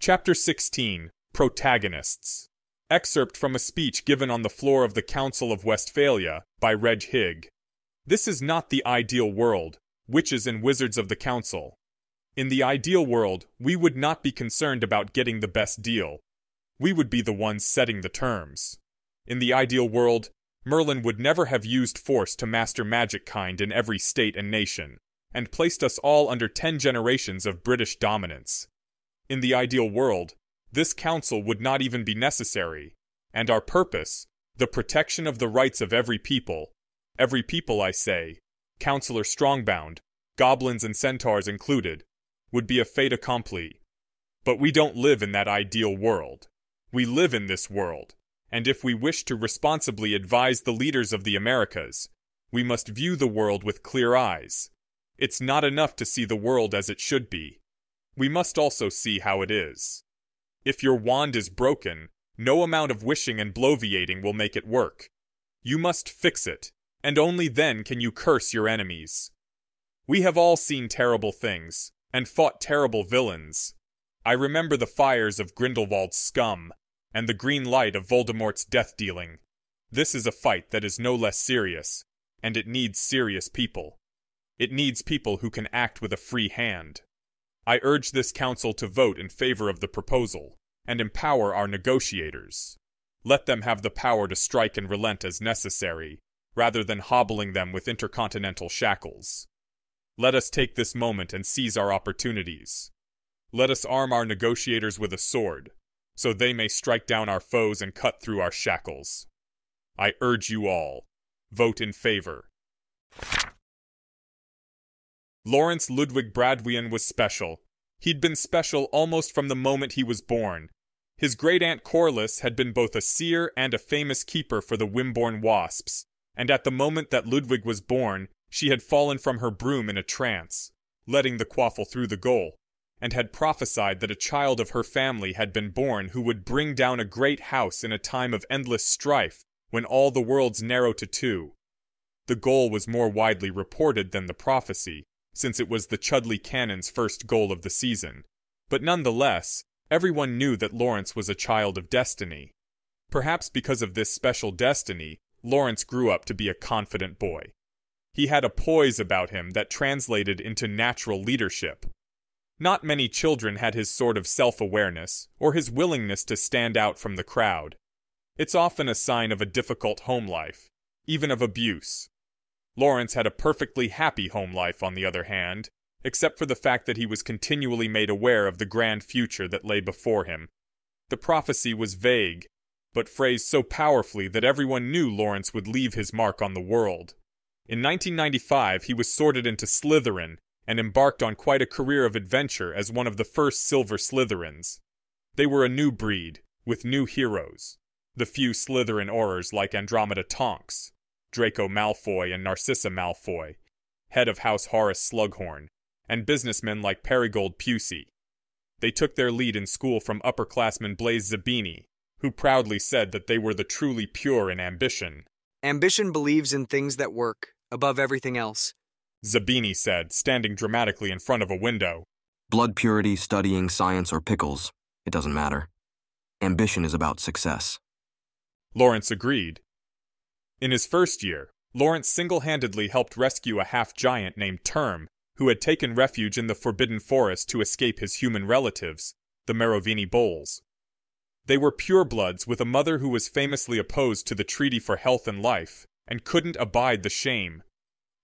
Chapter 16, Protagonists. Excerpt from a speech given on the floor of the Council of Westphalia by Reg Higg. This is not the ideal world, witches and wizards of the council. In the ideal world, we would not be concerned about getting the best deal. We would be the ones setting the terms. In the ideal world, Merlin would never have used force to master magic kind in every state and nation, and placed us all under 10 generations of British dominance. In the ideal world, this council would not even be necessary, and our purpose, the protection of the rights of every people, I say, Councillor Strongbound, goblins and centaurs included, would be a fait accompli. But we don't live in that ideal world. We live in this world, and if we wish to responsibly advise the leaders of the Americas, we must view the world with clear eyes. It's not enough to see the world as it should be. We must also see how it is. If your wand is broken, no amount of wishing and bloviating will make it work. You must fix it, and only then can you curse your enemies. We have all seen terrible things, and fought terrible villains. I remember the fires of Grindelwald's scum, and the green light of Voldemort's death-dealing. This is a fight that is no less serious, and it needs serious people. It needs people who can act with a free hand. I urge this council to vote in favor of the proposal, and empower our negotiators. Let them have the power to strike and relent as necessary, rather than hobbling them with intercontinental shackles. Let us take this moment and seize our opportunities. Let us arm our negotiators with a sword, so they may strike down our foes and cut through our shackles. I urge you all, vote in favor. Lawrence Ludwig Bradweian was special. He'd been special almost from the moment he was born. His great-aunt Corliss had been both a seer and a famous keeper for the Wimborne wasps, and at the moment that Ludwig was born, she had fallen from her broom in a trance, letting the quaffle through the goal, and had prophesied that a child of her family had been born who would bring down a great house in a time of endless strife, when all the worlds narrow to two. The goal was more widely reported than the prophecy, since it was the Chudley Cannon's first goal of the season, but nonetheless, everyone knew that Lawrence was a child of destiny. Perhaps because of this special destiny, Lawrence grew up to be a confident boy. He had a poise about him that translated into natural leadership. Not many children had his sort of self-awareness, or his willingness to stand out from the crowd. It's often a sign of a difficult home life, even of abuse. Lawrence had a perfectly happy home life, on the other hand, except for the fact that he was continually made aware of the grand future that lay before him. The prophecy was vague, but phrased so powerfully that everyone knew Lawrence would leave his mark on the world. In 1995, he was sorted into Slytherin and embarked on quite a career of adventure as one of the first Silver Slytherins. They were a new breed, with new heroes. The few Slytherin aurors like Andromeda Tonks, Draco Malfoy and Narcissa Malfoy, head of House Horace Slughorn, and businessmen like Perigold Pusey. They took their lead in school from upperclassman Blaise Zabini, who proudly said that they were the truly pure in ambition. Ambition believes in things that work, above everything else, Zabini said, standing dramatically in front of a window. Blood purity, studying, science, or pickles, it doesn't matter. Ambition is about success. Lawrence agreed. In his first year, Lawrence single-handedly helped rescue a half-giant named Term, who had taken refuge in the Forbidden Forest to escape his human relatives, the Merovini Bowls. They were purebloods with a mother who was famously opposed to the Treaty for Health and Life, and couldn't abide the shame.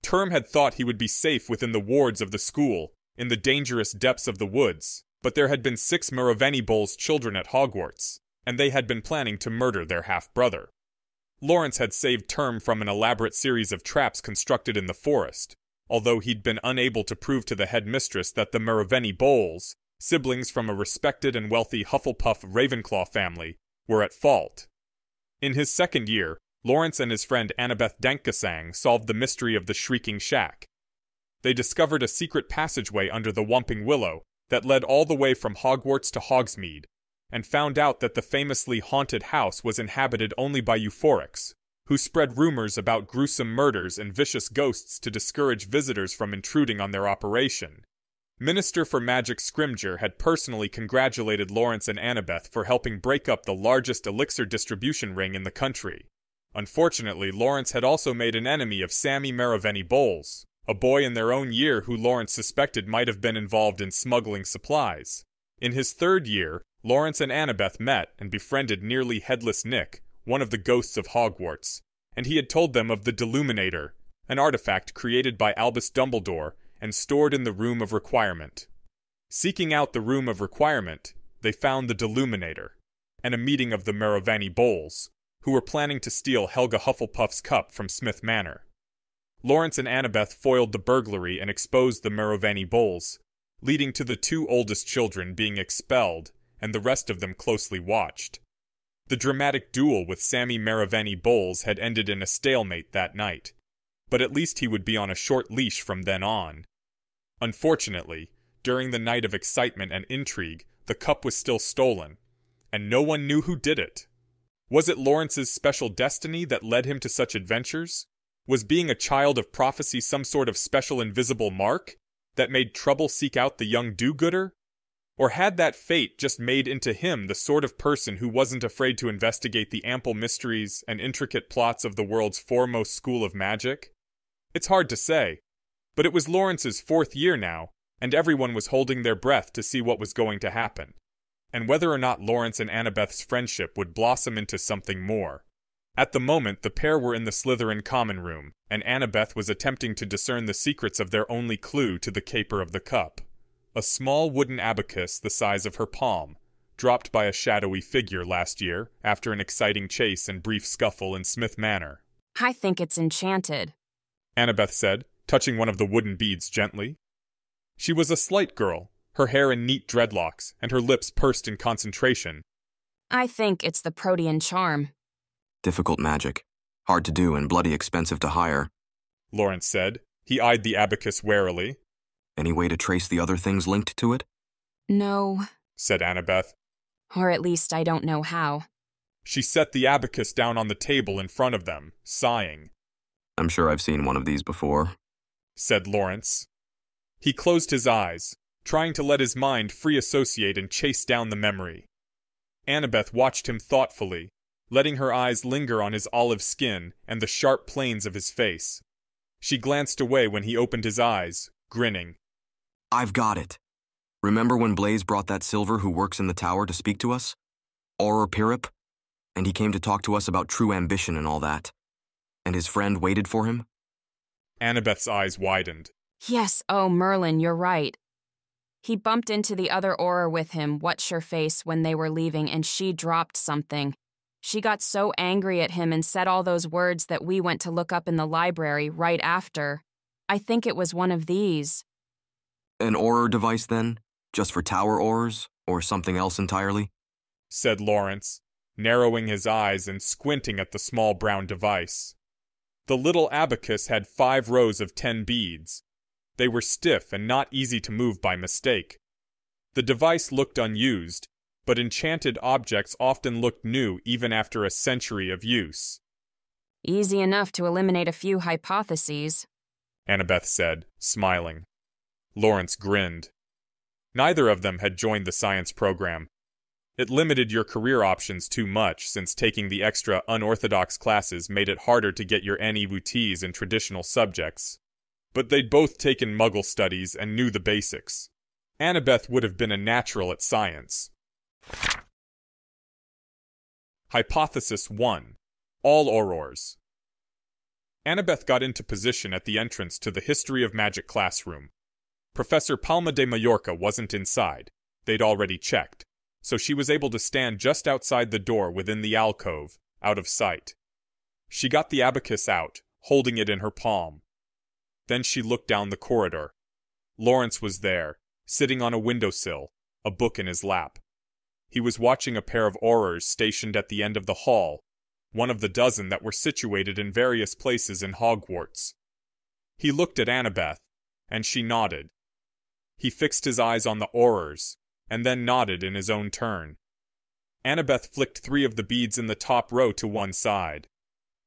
Term had thought he would be safe within the wards of the school, in the dangerous depths of the woods, but there had been 6 Merovini Bowls children at Hogwarts, and they had been planning to murder their half-brother. Lawrence had saved Term from an elaborate series of traps constructed in the forest, although he'd been unable to prove to the headmistress that the Merovini Bowls, siblings from a respected and wealthy Hufflepuff Ravenclaw family, were at fault. In his second year, Lawrence and his friend Annabeth Dankgasang solved the mystery of the Shrieking Shack. They discovered a secret passageway under the Whomping Willow that led all the way from Hogwarts to Hogsmeade, and found out that the famously haunted house was inhabited only by euphorics, who spread rumors about gruesome murders and vicious ghosts to discourage visitors from intruding on their operation. Minister for Magic Scrimgeour had personally congratulated Lawrence and Annabeth for helping break up the largest elixir distribution ring in the country. Unfortunately, Lawrence had also made an enemy of Sammy Maraveni Bowles, a boy in their own year who Lawrence suspected might have been involved in smuggling supplies. In his third year, Lawrence and Annabeth met and befriended Nearly Headless Nick, one of the ghosts of Hogwarts, and he had told them of the Deluminator, an artifact created by Albus Dumbledore and stored in the Room of Requirement. Seeking out the Room of Requirement, they found the Deluminator, and a meeting of the Maravani Bowles, who were planning to steal Helga Hufflepuff's cup from Smith Manor. Lawrence and Annabeth foiled the burglary and exposed the Maravani Bowles, leading to the two oldest children being expelled and the rest of them closely watched. The dramatic duel with Sammy Maravani Bowles had ended in a stalemate that night, but at least he would be on a short leash from then on. Unfortunately, during the night of excitement and intrigue, the cup was still stolen, and no one knew who did it. Was it Lawrence's special destiny that led him to such adventures? Was being a child of prophecy some sort of special invisible mark that made trouble seek out the young do-gooder? Or had that fate just made into him the sort of person who wasn't afraid to investigate the ample mysteries and intricate plots of the world's foremost school of magic? It's hard to say, but it was Lawrence's fourth year now, and everyone was holding their breath to see what was going to happen, and whether or not Lawrence and Annabeth's friendship would blossom into something more. At the moment, the pair were in the Slytherin common room, and Annabeth was attempting to discern the secrets of their only clue to the caper of the cup. A small wooden abacus the size of her palm, dropped by a shadowy figure last year after an exciting chase and brief scuffle in Smith Manor. I think it's enchanted, Annabeth said, touching one of the wooden beads gently. She was a slight girl, her hair in neat dreadlocks, and her lips pursed in concentration. I think it's the Protean charm. Difficult magic. Hard to do and bloody expensive to hire, Lawrence said. He eyed the abacus warily. Any way to trace the other things linked to it? No, said Annabeth. or at least I don't know how. She set the abacus down on the table in front of them, sighing. I'm sure I've seen one of these before, said Lawrence. He closed his eyes, trying to let his mind free associate and chase down the memory. Annabeth watched him thoughtfully, letting her eyes linger on his olive skin and the sharp planes of his face. She glanced away when he opened his eyes, grinning. I've got it. Remember when Blaze brought that Silver who works in the tower to speak to us? Auror Pirip? And he came to talk to us about true ambition and all that. And his friend waited for him? Annabeth's eyes widened. Yes, oh, Merlin, you're right. He bumped into the other Auror with him, what's-your-face, when they were leaving, and she dropped something. She got so angry at him and said all those words that we went to look up in the library right after. I think it was one of these. An Auror device, then? Just for tower Aurors? Or something else entirely? Said Lawrence, narrowing his eyes and squinting at the small brown device. The little abacus had 5 rows of 10 beads. They were stiff and not easy to move by mistake. The device looked unused, but enchanted objects often looked new even after a century of use. Easy enough to eliminate a few hypotheses, Annabeth said, smiling. Lawrence grinned. Neither of them had joined the science program. It limited your career options too much, since taking the extra unorthodox classes made it harder to get your NEVTs in traditional subjects. But they'd both taken Muggle studies and knew the basics. Annabeth would have been a natural at science. Hypothesis 1. All Aurors. Annabeth got into position at the entrance to the History of Magic classroom. Professor Palma de Mallorca wasn't inside. They'd already checked, so she was able to stand just outside the door within the alcove, out of sight. She got the abacus out, holding it in her palm. Then she looked down the corridor. Lawrence was there, sitting on a windowsill, a book in his lap. He was watching a pair of Aurors stationed at the end of the hall, one of the dozen that were situated in various places in Hogwarts. He looked at Annabeth, and she nodded. He fixed his eyes on the Aurors, and then nodded in his own turn. Annabeth flicked 3 of the beads in the top row to one side.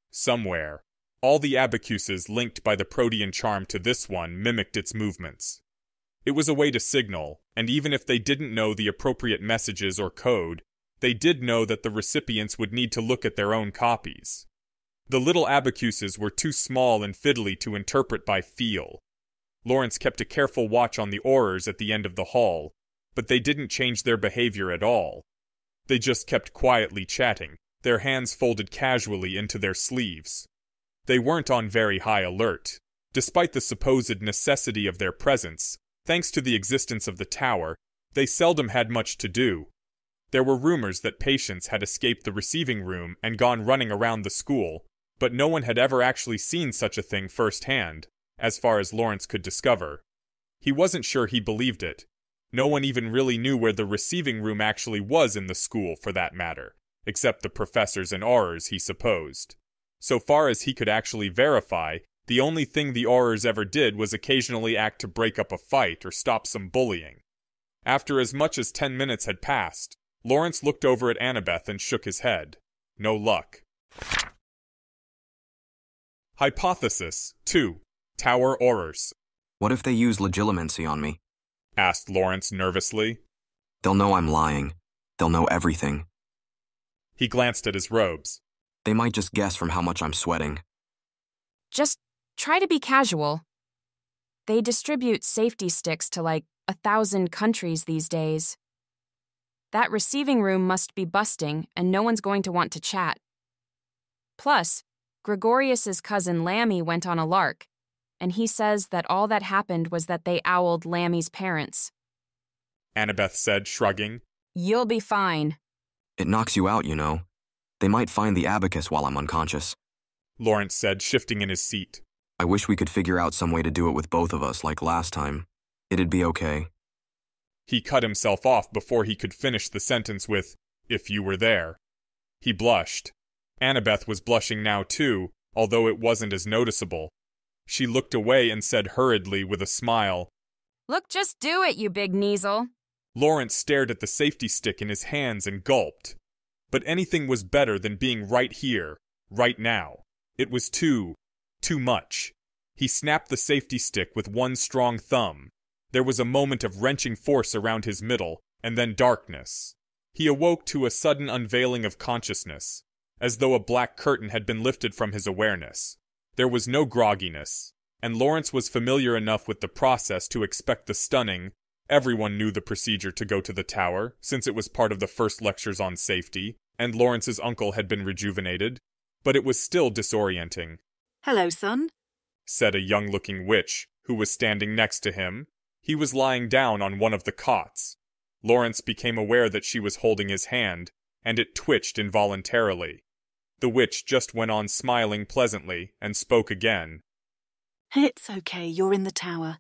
Somewhere, all the abacuses linked by the Protean charm to this one mimicked its movements. It was a way to signal, and even if they didn't know the appropriate messages or code, they did know that the recipients would need to look at their own copies. The little abacuses were too small and fiddly to interpret by feel. Lawrence kept a careful watch on the Aurors at the end of the hall, but they didn't change their behavior at all. They just kept quietly chatting, their hands folded casually into their sleeves. They weren't on very high alert. Despite the supposed necessity of their presence, thanks to the existence of the tower, they seldom had much to do. There were rumors that patients had escaped the receiving room and gone running around the school, but no one had ever actually seen such a thing firsthand, as far as Lawrence could discover. He wasn't sure he believed it. No one even really knew where the receiving room actually was in the school, for that matter, except the professors and Aurors, he supposed. So far as he could actually verify, the only thing the Aurors ever did was occasionally act to break up a fight or stop some bullying. After as much as 10 minutes had passed, Lawrence looked over at Annabeth and shook his head. No luck. Hypothesis 2. Tower Aurors. What if they use legilimency on me? Asked Lawrence nervously. They'll know I'm lying. They'll know everything. He glanced at his robes. They might just guess from how much I'm sweating. Just try to be casual. They distribute safety sticks to 1,000 countries these days. That receiving room must be busting, and no one's going to want to chat. Plus, Gregorius's cousin Lammy went on a lark, and he says that all that happened was that they owled Lammy's parents. Annabeth said, shrugging. You'll be fine. It knocks you out, you know. They might find the abacus while I'm unconscious. Lawrence said, shifting in his seat. I wish we could figure out some way to do it with both of us like last time. It'd be okay. He cut himself off before he could finish the sentence with, if you were there. He blushed. Annabeth was blushing now too, although it wasn't as noticeable. She looked away and said hurriedly with a smile, Look, just do it, you big Kneasel. Lawrence stared at the safety stick in his hands and gulped. But anything was better than being right here, right now. It was too much. He snapped the safety stick with one strong thumb. There was a moment of wrenching force around his middle, and then darkness. He awoke to a sudden unveiling of consciousness, as though a black curtain had been lifted from his awareness. There was no grogginess, and Lawrence was familiar enough with the process to expect the stunning. Everyone knew the procedure to go to the tower, since it was part of the first lectures on safety, and Lawrence's uncle had been rejuvenated. But it was still disorienting. Hello, son, said a young-looking witch, who was standing next to him. He was lying down on one of the cots. Lawrence became aware that she was holding his hand, and it twitched involuntarily. The witch just went on smiling pleasantly, and spoke again. It's okay, you're in the tower.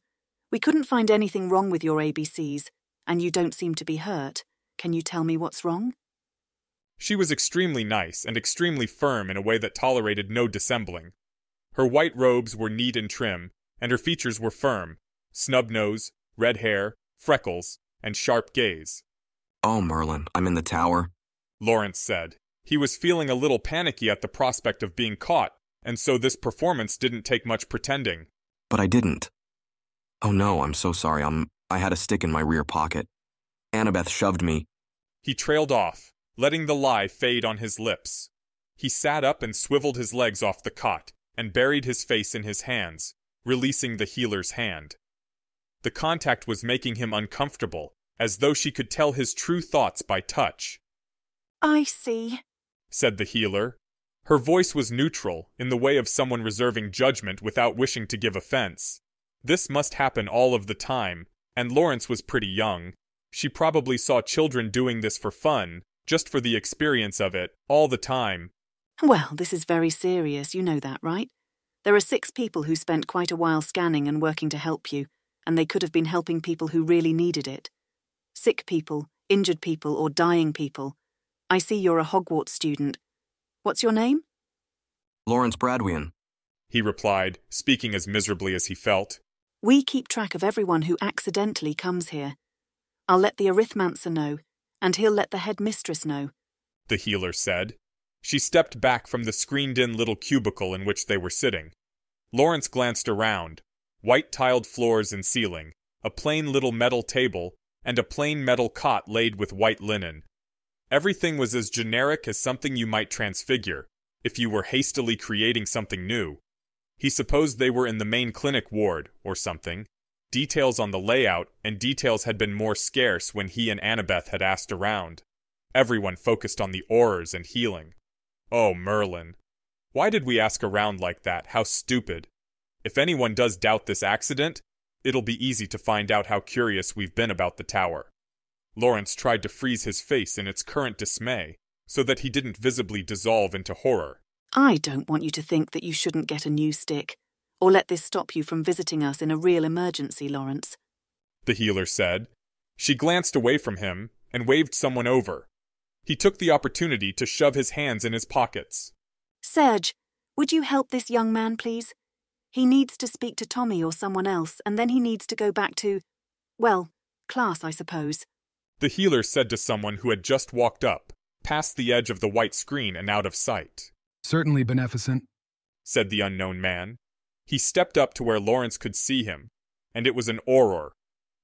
We couldn't find anything wrong with your ABCs, and you don't seem to be hurt. Can you tell me what's wrong? She was extremely nice and extremely firm in a way that tolerated no dissembling. Her white robes were neat and trim, and her features were firm. Snub nose, red hair, freckles, and sharp gaze. Oh, Merlin, I'm in the tower, Lawrence said. He was feeling a little panicky at the prospect of being caught, and so this performance didn't take much pretending. But I didn't. Oh no, I'm so sorry. I had a stick in my rear pocket. Annabeth shoved me. He trailed off, letting the lie fade on his lips. He sat up and swiveled his legs off the cot, and buried his face in his hands, releasing the healer's hand. The contact was making him uncomfortable, as though she could tell his true thoughts by touch. I see, said the healer. Her voice was neutral, in the way of someone reserving judgment without wishing to give offense. This must happen all of the time, and Lawrence was pretty young. She probably saw children doing this for fun, just for the experience of it, all the time. Well, this is very serious, you know that, right? There are 6 people who spent quite a while scanning and working to help you, and they could have been helping people who really needed it. Sick people, injured people, or dying people. I see you're a Hogwarts student. What's your name? Lawrence Bradwian, he replied, speaking as miserably as he felt. We keep track of everyone who accidentally comes here. I'll let the arithmancer know, and he'll let the headmistress know, the healer said. She stepped back from the screened-in little cubicle in which they were sitting. Lawrence glanced around. White tiled floors and ceiling, a plain little metal table, and a plain metal cot laid with white linen. Everything was as generic as something you might transfigure, if you were hastily creating something new. He supposed they were in the main clinic ward, or something. Details on the layout and details had been more scarce when he and Annabeth had asked around. Everyone focused on the horrors and healing. Oh, Merlin. Why did we ask around like that? How stupid. If anyone does doubt this accident, it'll be easy to find out how curious we've been about the tower. Lawrence tried to freeze his face in its current dismay, so that he didn't visibly dissolve into horror. I don't want you to think that you shouldn't get a new stick, or let this stop you from visiting us in a real emergency, Lawrence, the healer said. She glanced away from him and waved someone over. He took the opportunity to shove his hands in his pockets. Serge, would you help this young man, please? He needs to speak to Tommy or someone else, and then he needs to go back to, well, class, I suppose. The healer said to someone who had just walked up, past the edge of the white screen and out of sight. Certainly beneficent, said the unknown man. He stepped up to where Lawrence could see him, and it was an Auror,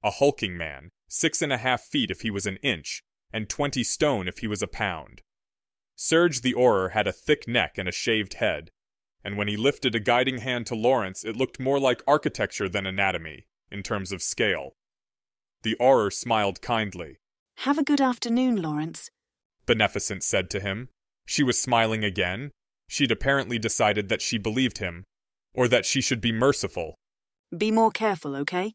a hulking man, 6.5 feet if he was an inch, and 20 stone if he was a pound. Serge the Auror had a thick neck and a shaved head, and when he lifted a guiding hand to Lawrence, it looked more like architecture than anatomy, in terms of scale. The Auror smiled kindly. Have a good afternoon, Lawrence, Beneficent said to him. She was smiling again. She'd apparently decided that she believed him, or that she should be merciful. Be more careful, okay?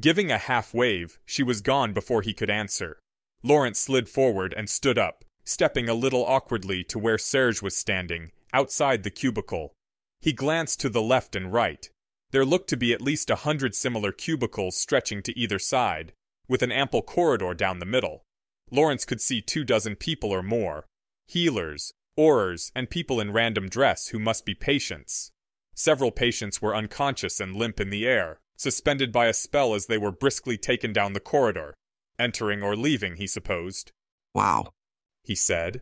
Giving a half wave, she was gone before he could answer. Lawrence slid forward and stood up, stepping a little awkwardly to where Serge was standing, outside the cubicle. He glanced to the left and right. There looked to be at least 100 similar cubicles stretching to either side, with an ample corridor down the middle. Lawrence could see 24 people or more. Healers, aurors, and people in random dress who must be patients. Several patients were unconscious and limp in the air, suspended by a spell as they were briskly taken down the corridor. Entering or leaving, he supposed. Wow, he said.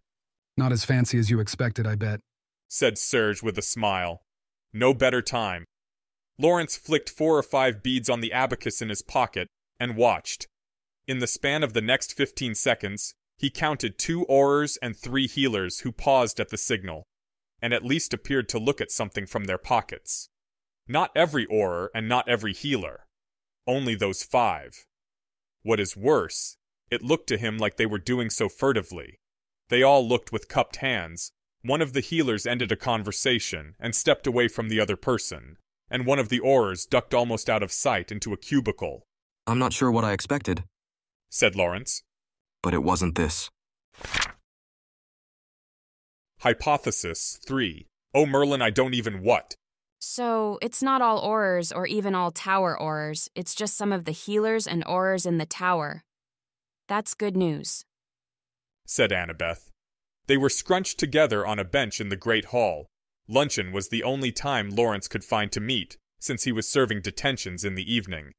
Not as fancy as you expected, I bet, said Serge with a smile. No better time. Lawrence flicked 4 or 5 beads on the abacus in his pocket and watched. In the span of the next 15 seconds, he counted 2 aurors and 3 healers who paused at the signal, and at least appeared to look at something from their pockets. Not every auror and not every healer. Only those 5. What is worse, it looked to him like they were doing so furtively. They all looked with cupped hands. One of the healers ended a conversation and stepped away from the other person, and one of the aurors ducked almost out of sight into a cubicle. I'm not sure what I expected, said Lawrence. but it wasn't this. Hypothesis 3. Oh, Merlin, I don't even what? So, it's not all aurors or even all tower aurors, it's just some of the healers and aurors in the tower. That's good news, said Annabeth. They were scrunched together on a bench in the great hall. Luncheon was the only time Lawrence could find to meet, since he was serving detentions in the evening.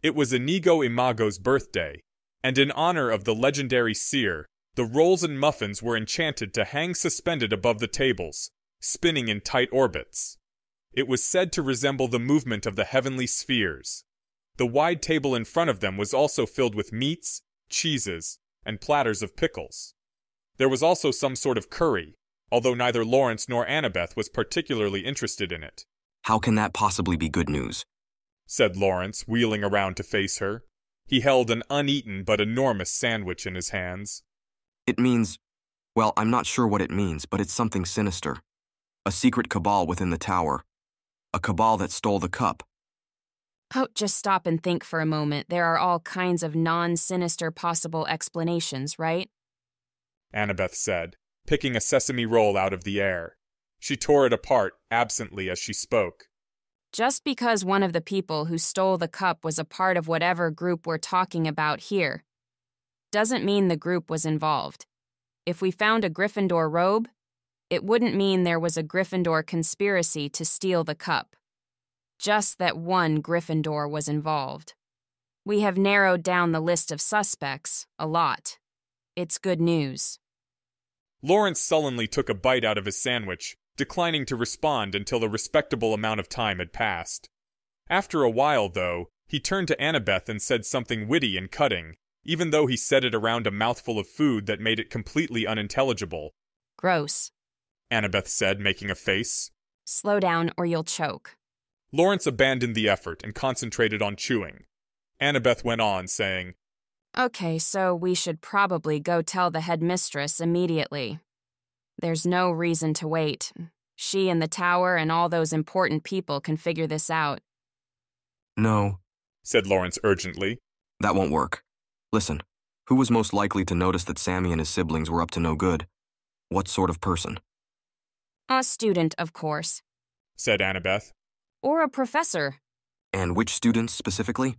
It was Inigo Imago's birthday, and in honor of the legendary seer, the rolls and muffins were enchanted to hang suspended above the tables, spinning in tight orbits. It was said to resemble the movement of the heavenly spheres. The wide table in front of them was also filled with meats, cheeses, and platters of pickles. There was also some sort of curry, although neither Lawrence nor Annabeth was particularly interested in it. How can that possibly be good news? Said Lawrence, wheeling around to face her. He held an uneaten but enormous sandwich in his hands. It means, well, I'm not sure what it means, but it's something sinister. A secret cabal within the tower. A cabal that stole the cup. Oh, just stop and think for a moment. There are all kinds of non-sinister possible explanations, right? Annabeth said, picking a sesame roll out of the air. She tore it apart absently as she spoke. Just because one of the people who stole the cup was a part of whatever group we're talking about here, doesn't mean the group was involved. If we found a Gryffindor robe, it wouldn't mean there was a Gryffindor conspiracy to steal the cup. Just that one Gryffindor was involved. We have narrowed down the list of suspects a lot. It's good news. Lawrence sullenly took a bite out of his sandwich, declining to respond until a respectable amount of time had passed. After a while, though, He turned to Annabeth and said something witty and cutting, even though he said it around a mouthful of food that made it completely unintelligible. Gross. Annabeth said, making a face. Slow down or you'll choke. Lawrence abandoned the effort and concentrated on chewing. Annabeth went on, saying, Okay, so we should probably go tell the headmistress immediately. There's no reason to wait. She and the tower and all those important people can figure this out. No, said Lawrence urgently. that won't work. Listen, who was most likely to notice that Sammy and his siblings were up to no good? What sort of person? A student, of course. Said Annabeth. Or a professor. And which students specifically?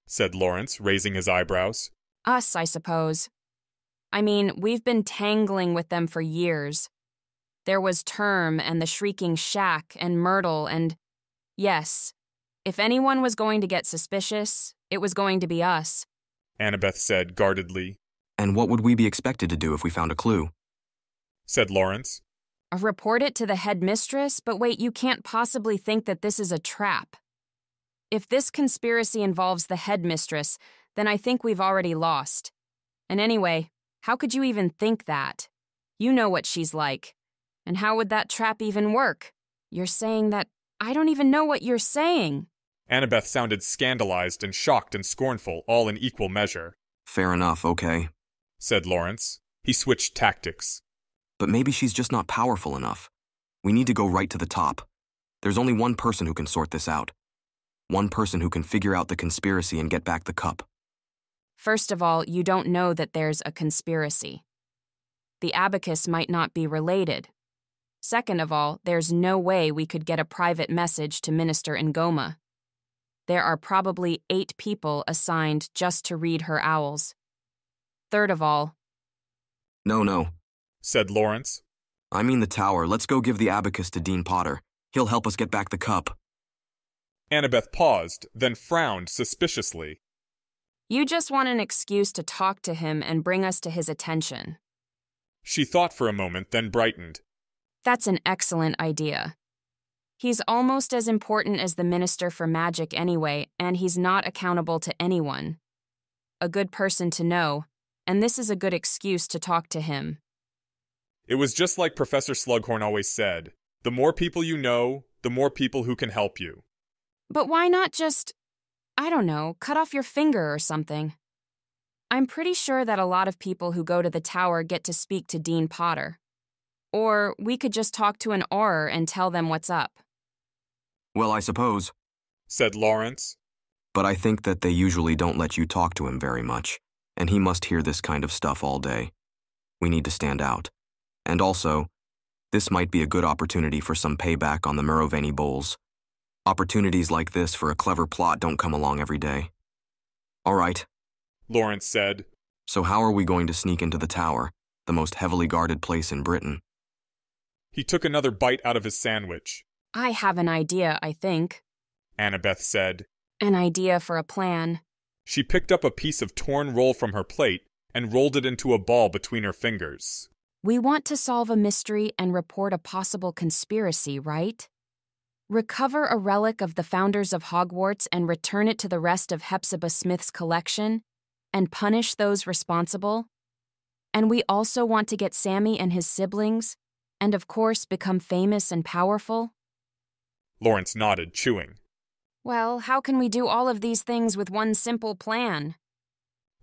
Said Lawrence, raising his eyebrows. Us, I suppose. I mean, we've been tangling with them for years. There was Term and the Shrieking Shack and Myrtle and... Yes, if anyone was going to get suspicious, it was going to be us. Annabeth said guardedly. And what would we be expected to do if we found a clue? Said Lawrence. Report it to the headmistress, but wait, you can't possibly think that this is a trap. If this conspiracy involves the headmistress, then I think we've already lost. And anyway, how could you even think that? You know what she's like. And how would that trap even work? You're saying that... I don't even know what you're saying. Annabeth sounded scandalized and shocked and scornful, all in equal measure. Fair enough, okay. Said Lawrence. He switched tactics. But maybe she's just not powerful enough. We need to go right to the top. There's only one person who can sort this out. One person who can figure out the conspiracy and get back the cup. First of all, you don't know that there's a conspiracy. The abacus might not be related. Second of all, there's no way we could get a private message to Minister Ngoma. There are probably 8 people assigned just to read her owls. Third of all... No, said Lawrence. I mean the tower. Let's go give the abacus to Dean Potter. He'll help us get back the cup. Annabeth paused, then frowned suspiciously. You just want an excuse to talk to him and bring us to his attention. She thought for a moment, then brightened. That's an excellent idea. He's almost as important as the Minister for Magic anyway, and he's not accountable to anyone. A good person to know, and this is a good excuse to talk to him. It was just like Professor Slughorn always said. The more people you know, the more people who can help you. But why not just, I don't know, cut off your finger or something? I'm pretty sure that a lot of people who go to the tower get to speak to Dean Potter. Or we could just talk to an Auror and tell them what's up. Well, I suppose, said Lawrence. But I think that they usually don't let you talk to him very much, and he must hear this kind of stuff all day. We need to stand out. And also, this might be a good opportunity for some payback on the Meroveni Bowls. Opportunities like this for a clever plot don't come along every day. All right, Lawrence said. So how are we going to sneak into the tower, the most heavily guarded place in Britain? He took another bite out of his sandwich. I have an idea, I think. Annabeth said. An idea for a plan. She picked up a piece of torn roll from her plate and rolled it into a ball between her fingers. We want to solve a mystery and report a possible conspiracy, right? Recover a relic of the founders of Hogwarts and return it to the rest of Hepzibah Smith's collection, and punish those responsible. And we also want to get Sammy and his siblings, and of course become famous and powerful. Lawrence nodded, chewing. Well, how can we do all of these things with one simple plan?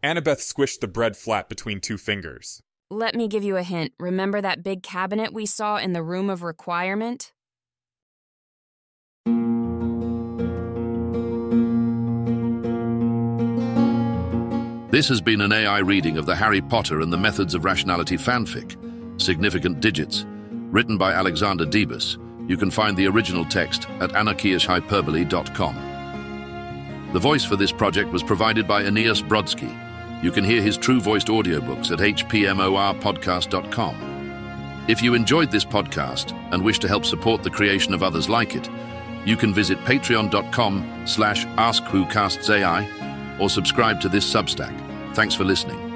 Annabeth squished the bread flat between 2 fingers. Let me give you a hint. Remember that big cabinet we saw in the Room of Requirement? This has been an AI reading of the Harry Potter and the Methods of Rationality fanfic, Significant Digits, written by Alexander Debus. You can find the original text at anarchyishhyperbole.com. The voice for this project was provided by Aeneas Brodsky. You can hear his true-voiced audiobooks at hpmorpodcast.com. If you enjoyed this podcast and wish to help support the creation of others like it, you can visit patreon.com/AskWhoCastsAI or subscribe to this Substack. Thanks for listening.